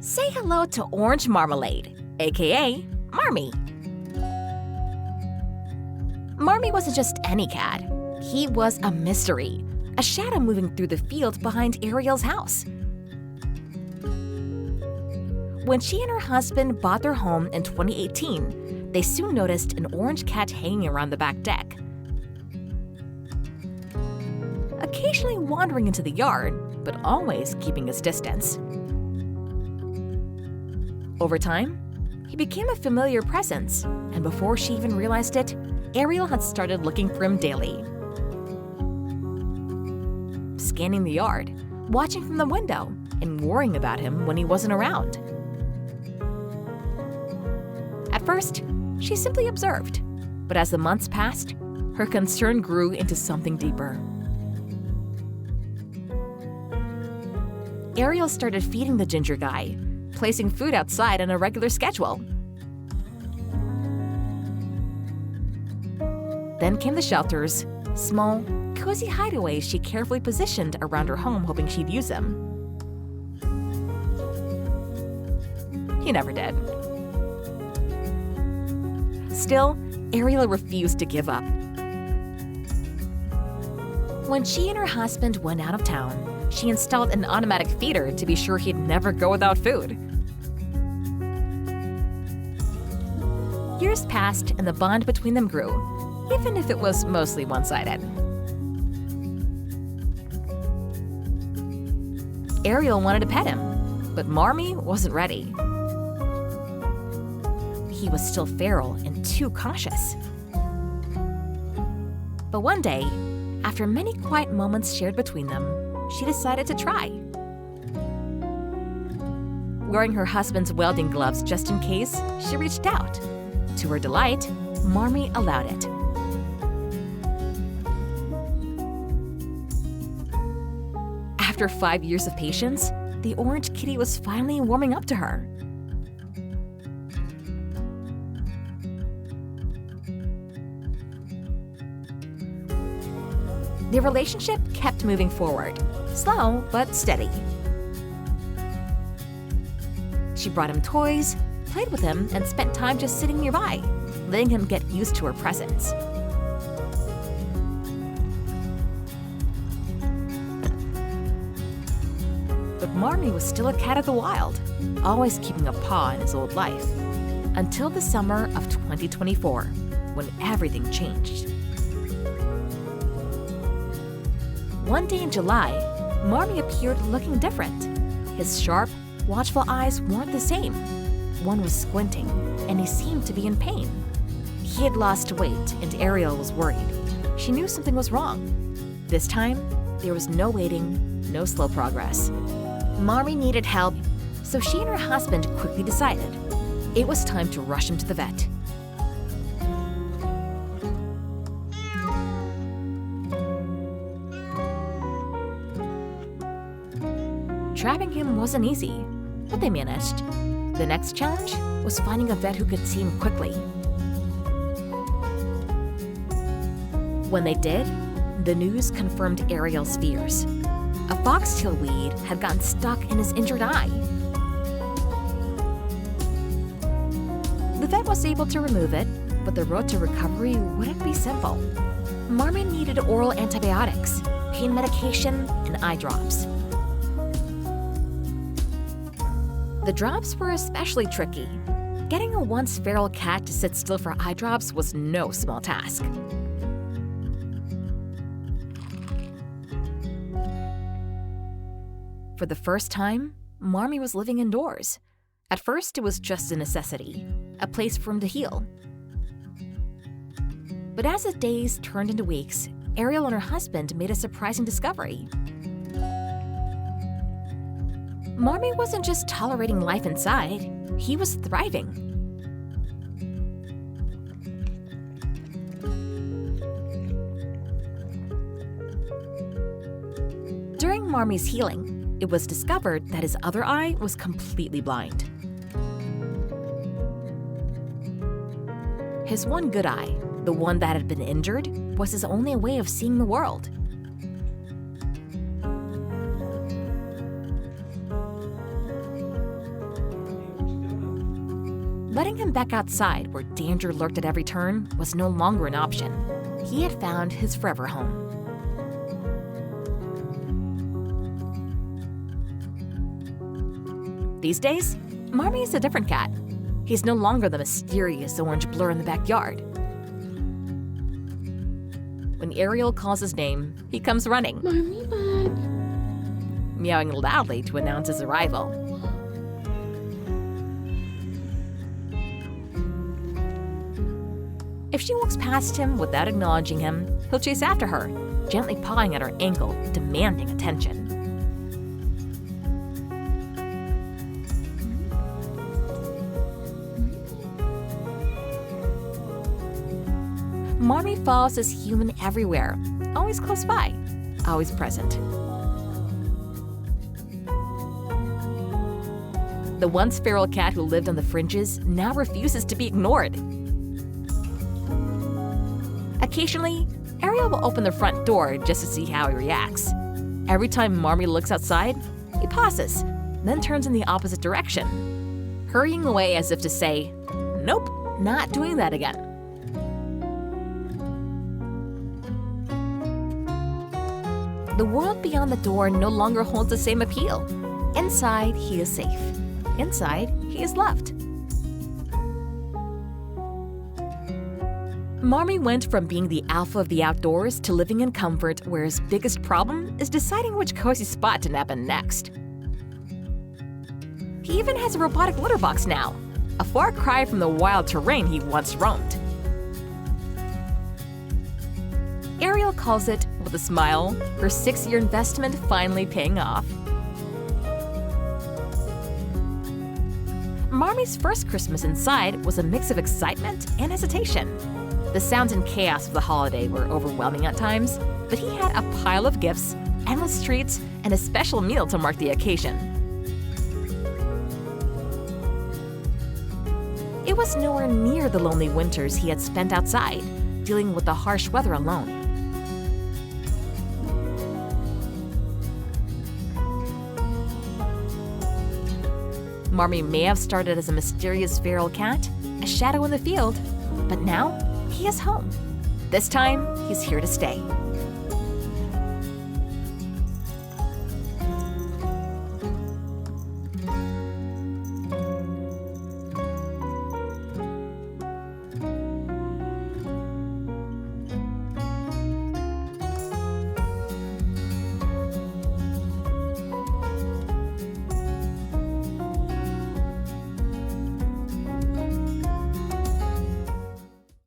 Say hello to Orange Marmalade, aka Marmee. Marmee wasn't just any cat. He was a mystery, a shadow moving through the field behind Ariel's house. When she and her husband bought their home in 2018, they soon noticed an orange cat hanging around the back deck, occasionally wandering into the yard, but always keeping his distance. Over time, he became a familiar presence, and before she even realized it, Ariel had started looking for him daily. Scanning the yard, watching from the window, and worrying about him when he wasn't around. At first, she simply observed, but as the months passed, her concern grew into something deeper. Ariel started feeding the ginger guy, placing food outside on a regular schedule. Then came the shelters, small, cozy hideaways she carefully positioned around her home, hoping she'd use them. He never did. Still, Ariel refused to give up. When she and her husband went out of town, she installed an automatic feeder to be sure he'd never go without food. Years passed and the bond between them grew, even if it was mostly one-sided. Ariel wanted to pet him, but Marmee wasn't ready. He was still feral and too cautious. But one day, after many quiet moments shared between them, she decided to try. Wearing her husband's welding gloves just in case, she reached out. To her delight, Marmee allowed it. After 5 years of patience, the orange kitty was finally warming up to her. Their relationship kept moving forward, slow but steady. She brought him toys, played with him, and spent time just sitting nearby, letting him get used to her presence. But Marmee was still a cat of the wild, always keeping a paw in his old life, until the summer of 2024, when everything changed. One day in July, Marmee appeared looking different. His sharp, watchful eyes weren't the same. One was squinting, and he seemed to be in pain. He had lost weight, and Ariel was worried. She knew something was wrong. This time, there was no waiting, no slow progress. Marmee needed help, so she and her husband quickly decided it was time to rush him to the vet. Trapping him wasn't easy, but they managed. The next challenge was finding a vet who could see him quickly. When they did, the news confirmed Ariel's fears. A foxtail weed had gotten stuck in his injured eye. The vet was able to remove it, but the road to recovery wouldn't be simple. Marmee needed oral antibiotics, pain medication, and eye drops. The drops were especially tricky. Getting a once feral cat to sit still for eye drops was no small task. For the first time, Marmee was living indoors. At first, it was just a necessity, a place for him to heal. But as the days turned into weeks, Ariel and her husband made a surprising discovery. Marmee wasn't just tolerating life inside, he was thriving. During Marmee's healing, it was discovered that his other eye was completely blind. His one good eye, the one that had been injured, was his only way of seeing the world. Letting him back outside where danger lurked at every turn was no longer an option. He had found his forever home. These days, Marmee is a different cat. He's no longer the mysterious orange blur in the backyard. When Ariel calls his name, he comes running, Marmee bud, meowing loudly to announce his arrival. If she walks past him without acknowledging him, he'll chase after her, gently pawing at her ankle, demanding attention. Marmee follows this human everywhere, always close by, always present. The once feral cat who lived on the fringes now refuses to be ignored. Occasionally, Ariel will open the front door just to see how he reacts. Every time Marmee looks outside, he pauses, then turns in the opposite direction, hurrying away as if to say, "Nope, not doing that again." The world beyond the door no longer holds the same appeal. Inside, he is safe. Inside, he is loved. Marmee went from being the alpha of the outdoors to living in comfort where his biggest problem is deciding which cozy spot to nap in next. He even has a robotic litter box now, a far cry from the wild terrain he once roamed. Ariel calls it, with a smile, her 6-year investment finally paying off. Marmee's first Christmas inside was a mix of excitement and hesitation. The sounds and chaos of the holiday were overwhelming at times, but he had a pile of gifts, endless treats, and a special meal to mark the occasion. It was nowhere near the lonely winters he had spent outside, dealing with the harsh weather alone. Marmee may have started as a mysterious feral cat, a shadow in the field, but now he is home. This time, he's here to stay.